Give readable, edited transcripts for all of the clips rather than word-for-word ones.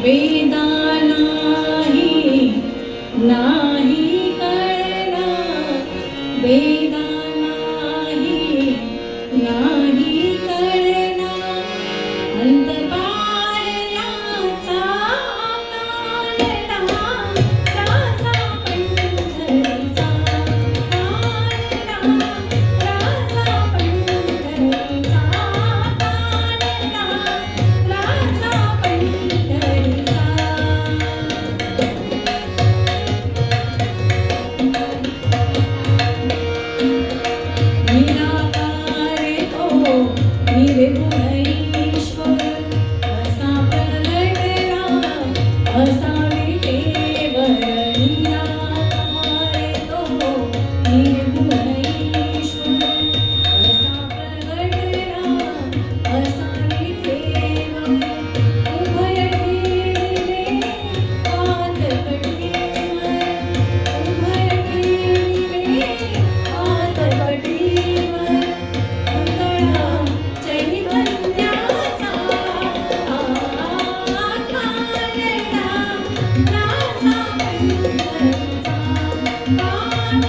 वेदा नाही नाही कळला, वेदा नाही नाही कळला, अंतपारयाचा काढला, राजा पंढरीचा काढला, राजा पंढरीचा काढला, राजा पंढरीचा. निराकार तो निर्गुण ईश्वर, असा प्रगटला असा विटेवर. निराकार तो निर्गुण ईश्वर, असा प्रगटला असा विटेवर. उभय ठेविले हात कटीवर, उभय ठेविले हात कटीवर. मंगळा चैतन्याचा काढला, राजा पंढरीचा काढला,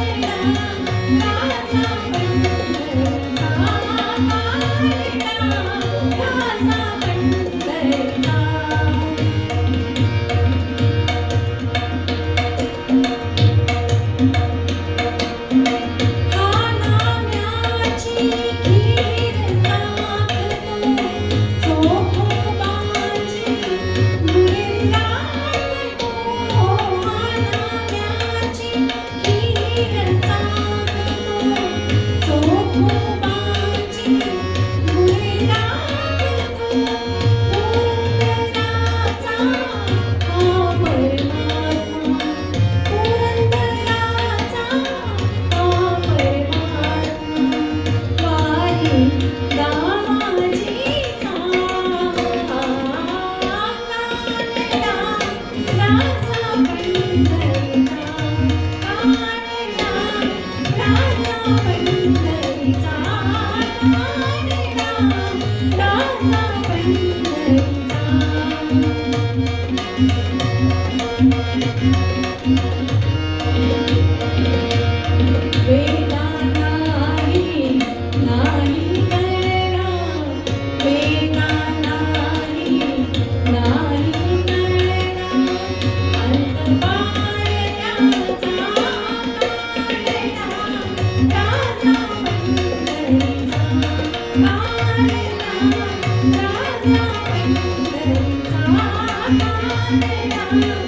राजा पंढरीचा काढला, राजा पंढरीचा. हा नाम्याची खीर टाकतो, चोखोबाची मुरी टाकतो. हा नाम्याची खीर टाकतो, चोखोबाची मुरी टाकतो. पुरंदराचा हा परमात्मा, पुरंदराचा हा परमात्मा. वारी दामाजीचा काढला, राजा पंढरीचा काढला, राजा पंढरीचा काढला, राजा पंढरीचा. वेदा नाही नाही कळला, वेदा नाही नाही कळला, अंतपारयाचा काढला, राजा पंढरीचा काढला, राजा पंढरीचा काढला,